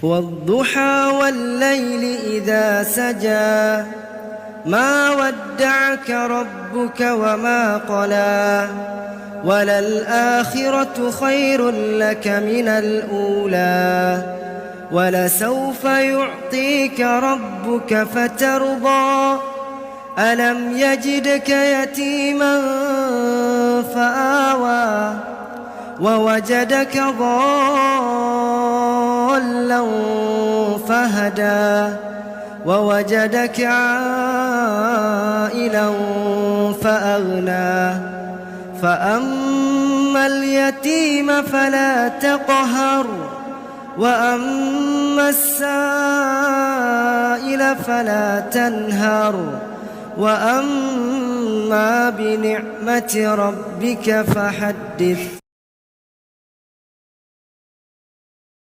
والضحى والليل إذا سجى ما ودعك ربك وما قلى وللآخرة خير لك من الأولى ولسوف يعطيك ربك فترضى ألم يجدك يتيما فآوى ووجدك ضالا فهدى ووجدك عائلا فأغنى فأما اليتيم فلا تقهر وأما السائل فلا تنهر وأما بنعمة ربك فحدث.